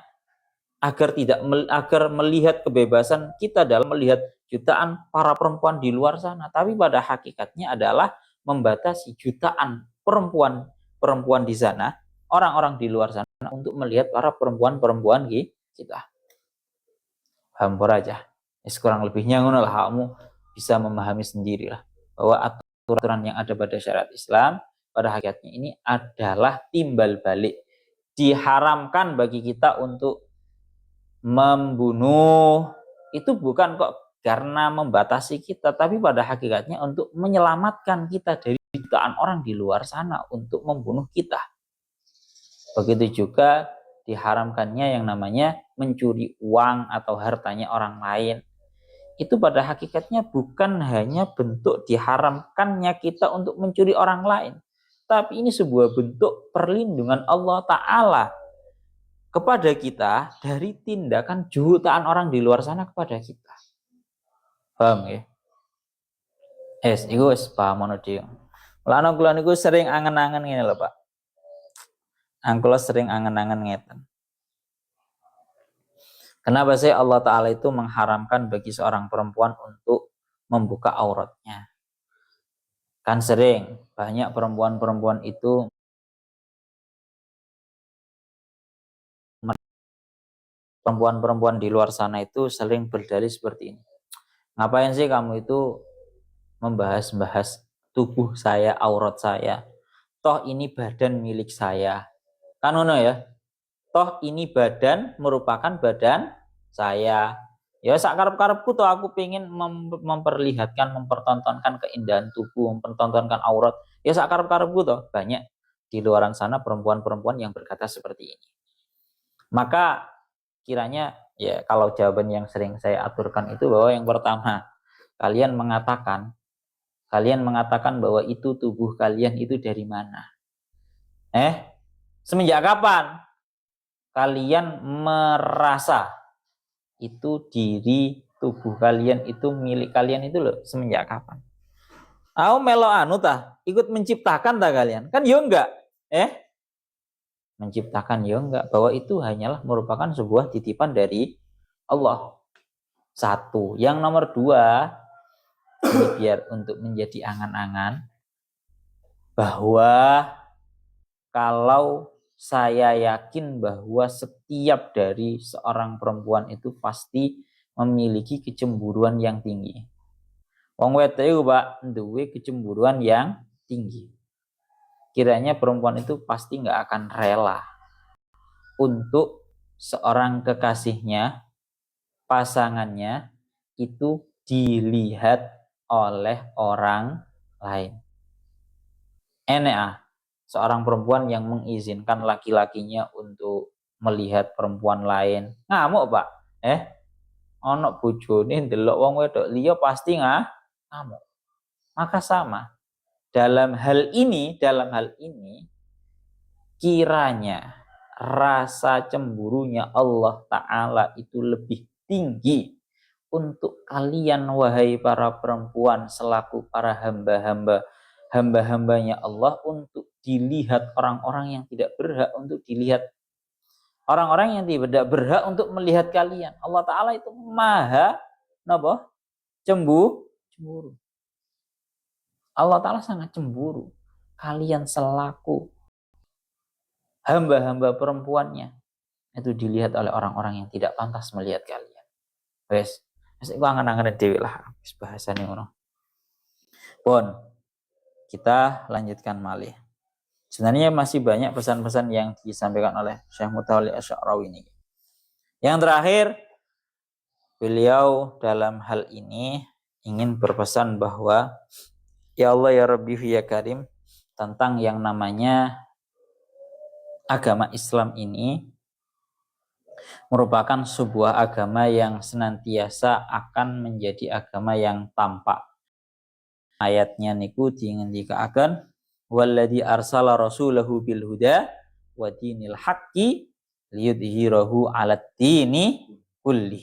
agar melihat kebebasan kita dalam melihat jutaan para perempuan di luar sana, tapi pada hakikatnya adalah membatasi jutaan perempuan di sana, orang-orang di luar sana untuk melihat para perempuan-perempuan kita. Paham aja. Kurang lebihnya ngono lah, kamu bisa memahami sendiri lah bahwa aturan yang ada pada syariat Islam pada hakikatnya ini adalah timbal balik. Diharamkan bagi kita untuk membunuh itu bukan kok karena membatasi kita, tapi pada hakikatnya untuk menyelamatkan kita dari jutaan orang di luar sana untuk membunuh kita. Begitu juga diharamkannya yang namanya mencuri uang atau hartanya orang lain. Itu pada hakikatnya bukan hanya bentuk diharamkannya kita untuk mencuri orang lain, tapi ini sebuah bentuk perlindungan Allah Ta'ala kepada kita dari tindakan jutaan orang di luar sana kepada kita. Paham ya? Iku wis paham ngono dhewe. Mulane kula niku sering angen-angen ngene lho, Pak. Kula sering angen-angen ngeten. Kenapa sih Allah Ta'ala itu mengharamkan bagi seorang perempuan untuk membuka auratnya? Kan sering banyak perempuan-perempuan itu perempuan-perempuan di luar sana itu sering berdalih seperti ini. Ngapain sih kamu itu membahas-bahas tubuh saya, aurat saya? Toh ini badan milik saya. Kan ngono ya? Toh ini badan merupakan badan saya. Ya sakarep-karepku toh aku pengen memperlihatkan, mempertontonkan keindahan tubuh, mempertontonkan aurat. Ya sakarep-karepku toh. Banyak di luaran sana perempuan-perempuan yang berkata seperti ini. Maka kiranya ya kalau jawaban yang sering saya aturkan itu bahwa yang pertama, kalian mengatakan bahwa itu tubuh kalian itu dari mana? Semenjak kapan kalian merasa itu diri tubuh kalian itu milik kalian itu loh? Semenjak kapan? Aku melo ikut menciptakan tak kalian? Kan ya enggak. Menciptakan ya enggak, bahwa itu hanyalah merupakan sebuah titipan dari Allah. Satu. Yang nomor dua, ini biar untuk menjadi angan-angan, bahwa kalau saya yakin bahwa setiap dari seorang perempuan itu pasti memiliki kecemburuan yang tinggi. Wong wedok Pak duwe kecemburuan yang tinggi. Kiranya perempuan itu pasti nggak akan rela untuk seorang kekasihnya, pasangannya itu dilihat oleh orang lain. Seorang perempuan yang mengizinkan laki-lakinya untuk melihat perempuan lain. Ngamuk Pak. Ono bojone ndelok wong wedok liya pasti ngamuk. Maka sama. Dalam hal ini kiranya rasa cemburunya Allah Ta'ala itu lebih tinggi untuk kalian wahai para perempuan selaku para hamba-hambanya Allah untuk dilihat orang-orang yang tidak berhak untuk dilihat, orang-orang yang tidak berhak untuk melihat kalian. Allah Ta'ala itu maha cemburu. Allah Ta'ala sangat cemburu kalian selaku hamba-hamba perempuannya itu dilihat oleh orang-orang yang tidak pantas melihat kalian. Wes iku angen-angen dhewe lah bahasane ngono. Pun kita lanjutkan malih. Sebenarnya masih banyak pesan-pesan yang disampaikan oleh Syekh Mutawalli Asy-Sya'rawi ini. Yang terakhir, beliau dalam hal ini ingin berpesan bahwa ya Allah ya Rabbi ya Karim, tentang yang namanya agama Islam ini merupakan sebuah agama yang senantiasa akan menjadi agama yang tampak. Ayatnya niku dingendikaken walladzi arsala rasulahu bil huda wa dinil haqqi liyudhhirahu 'alat dini kulli.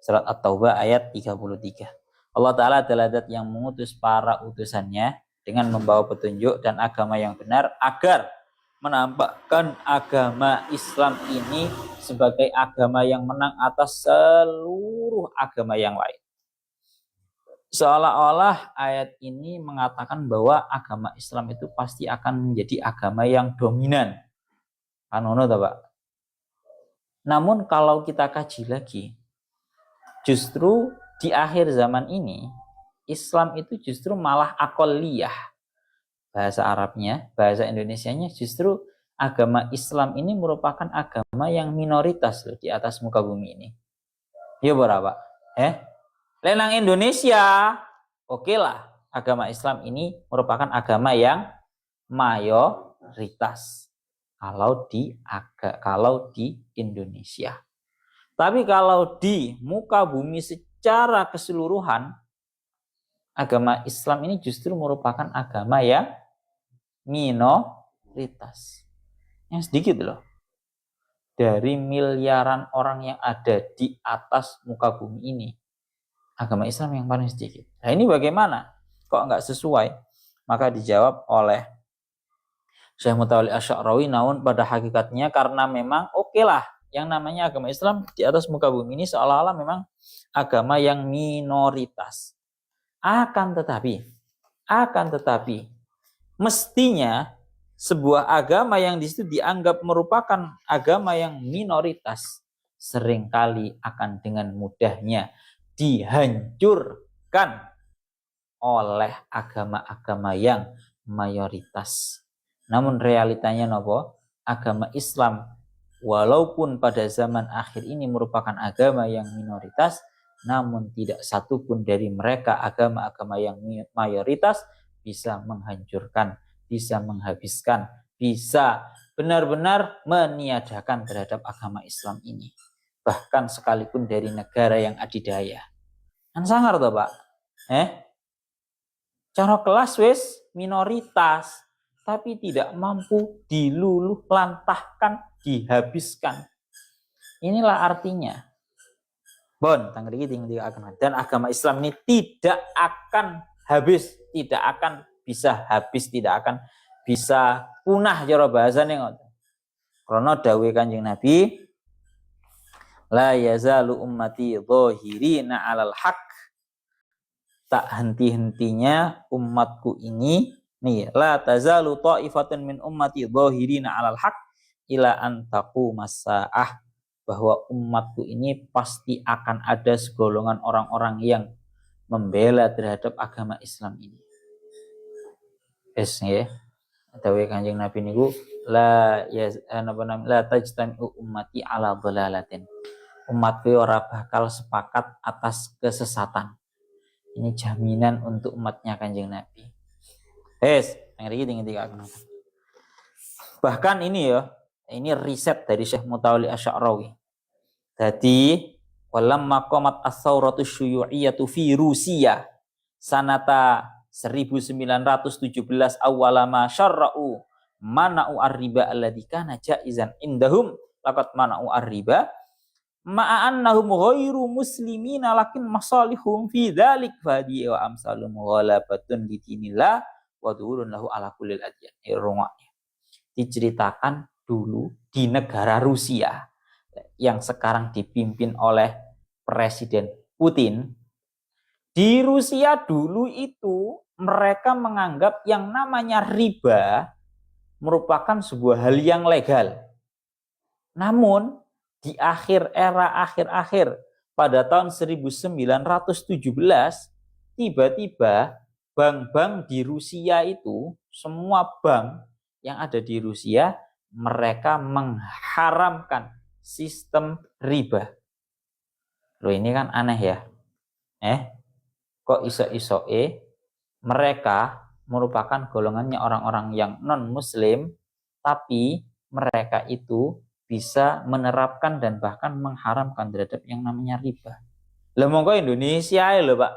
Surat At-Taubah ayat 33. Allah Ta'ala adalah zat yang mengutus para utusannya dengan membawa petunjuk dan agama yang benar agar menampakkan agama Islam ini sebagai agama yang menang atas seluruh agama yang lain. Seolah-olah ayat ini mengatakan bahwa agama Islam itu pasti akan menjadi agama yang dominan. Kan ngono ta, Pak? Namun kalau kita kaji lagi, justru di akhir zaman ini Islam itu justru malah aqalliyah. Bahasa Arabnya, bahasa Indonesianya justru agama Islam ini merupakan agama yang minoritas loh di atas muka bumi ini. Ya berapa? Lenang Indonesia, oke lah, agama Islam ini merupakan agama yang mayoritas kalau di Indonesia. Tapi kalau di muka bumi secara keseluruhan, agama Islam ini justru merupakan agama yang minoritas. Yang sedikit loh. Dari miliaran orang yang ada di atas muka bumi ini, agama Islam yang paling sedikit. Nah ini bagaimana? Kok nggak sesuai? Maka dijawab oleh Syekh Mutawalli Asy-Sya'rawi, namun pada hakikatnya karena memang oke lah yang namanya agama Islam di atas muka bumi ini seolah-olah memang agama yang minoritas. Akan tetapi mestinya sebuah agama yang di situ dianggap merupakan agama yang minoritas seringkali akan dengan mudahnya dihancurkan oleh agama-agama yang mayoritas. Namun realitanya nopo? Agama Islam walaupun pada zaman akhir ini merupakan agama yang minoritas, namun tidak satu pun dari mereka agama-agama yang mayoritas bisa menghancurkan, bisa menghabiskan, bisa benar-benar meniadakan terhadap agama Islam ini. Bahkan sekalipun dari negara yang adidaya. Kan sangar toh, Pak? Cara kelas wis minoritas, tapi tidak mampu diluluh lantahkan, dihabiskan. Inilah artinya. Dan agama Islam ini tidak akan habis, tidak akan bisa habis, tidak akan bisa punah cara bahasane ngoten. Karena dawuh Kanjeng Nabi, la yazalu ummati dhahirina 'alal haq. Tak henti-hentinya umatku ini nih, la tazalu ta'ifatun min ummati dhahirina 'alal haq ila an taqumas saah, bahwa umatku ini pasti akan ada segolongan orang-orang yang membela terhadap agama Islam ini. Ya. Dawuh Kanjeng Nabi niku la tajtami'u ummati 'ala dhalalatin. Umatku ora bakal sepakat atas kesesatan. Ini jaminan untuk umatnya Kanjeng Nabi. Bahkan ini ya, ini riset dari Syekh Mutawalli Asy-Sya'rawi. Jadi, walamma qamat as-sauratu syuyu'iyatu fi Rusia sanata 1917 awalama syarra'u mana'u ar-riba alladzi kana jaizan indahum laqad mana'u ar-riba ma'annahum ghairu muslimina lakin masalihum fi dzalik fadi wa amsalum ghalabatun lidinillah wa dhurun lahu ala kullil adyan. Diceritakan dulu di negara Rusia yang sekarang dipimpin oleh Presiden Putin. Di Rusia dulu itu mereka menganggap yang namanya riba merupakan sebuah hal yang legal. Namun di akhir pada tahun 1917 tiba-tiba bank-bank di Rusia itu, semua bank yang ada di Rusia, mereka mengharamkan sistem riba. Loh ini kan aneh ya. Kok iso-isoe mereka merupakan golongannya orang-orang yang non-muslim, tapi mereka itu bisa menerapkan dan bahkan mengharamkan terhadap yang namanya riba. Lah monggo Indonesia lho, Pak.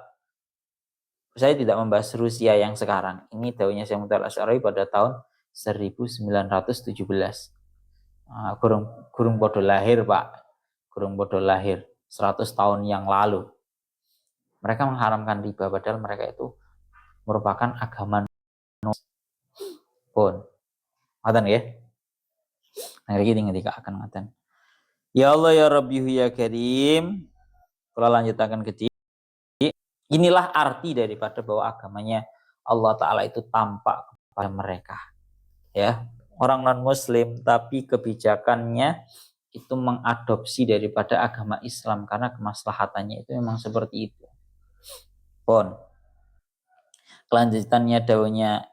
saya tidak membahas Rusia yang sekarang. Ini daunnya Syekh Mukhtar Al-Asy'ari pada tahun 1917. Gurung podo lahir, Pak. Gurung podo lahir 100 tahun yang lalu. Mereka mengharamkan riba padahal mereka itu merupakan agama pun. Ngoten nggih. Nah, iki ngendika akan ngoten. Ya Allah ya Rabbi ya Karim. Kalau lanjutakan kecil. Inilah arti daripada bahwa agamanya Allah Ta'ala itu tampak kepada mereka. Ya, orang non-muslim tapi kebijakannya itu mengadopsi daripada agama Islam karena kemaslahatannya itu memang seperti itu. Pun. Kelanjutannya daunnya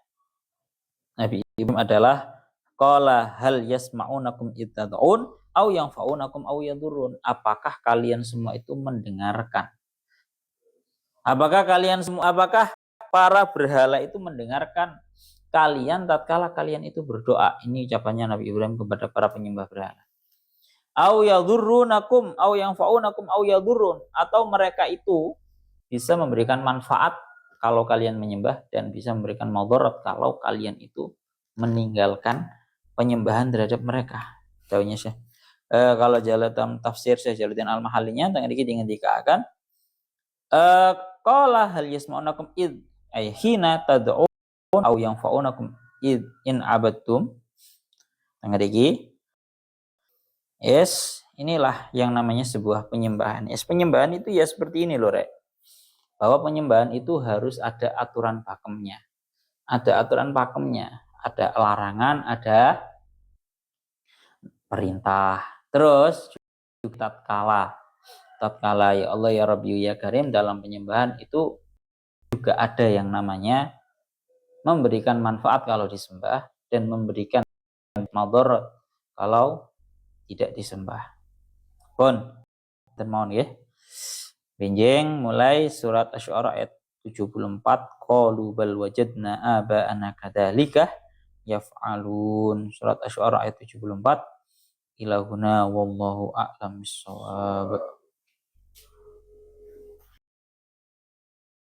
Nabi Ibrahim adalah qala hal yasma'unakum ittad'un au yanfa'unakum au yadurrun. Apakah kalian semua itu mendengarkan? Apakah para berhala itu mendengarkan kalian tatkala kalian itu berdoa? Ini ucapannya Nabi Ibrahim kepada para penyembah berhala. Au yadurrunakum au yanfa'unakum au yadurrun, atau mereka itu bisa memberikan manfaat kalau kalian menyembah dan bisa memberikan madarat kalau kalian itu meninggalkan penyembahan terhadap mereka. Jauhnya Syekh. Kalau jalan tafsir Syekh Jalaluddin Al-Mahalinya tengah dikit dikatakan qala hal yasma'unakum id ay hina tad'un au yanfa'unakum id in abadtum. Tengah dikit. Inilah yang namanya sebuah penyembahan. Penyembahan itu ya seperti ini loh, Rek. Bahwa penyembahan itu harus ada aturan pakemnya. Ada aturan pakemnya, ada larangan, ada perintah. Terus tatkala ya Allah ya Rabbi ya Karim dalam penyembahan itu juga ada yang namanya memberikan manfaat kalau disembah dan memberikan madarat kalau tidak disembah. Pun termohon ya. Benjeng mulai surat Asy-Syu'ara ayat 74 qalu bal wajadna aba'ana kadzalika yaf'alun. Surat Asy-Syu'ara ayat 74 ilahuna wallahu a'lam bissawab.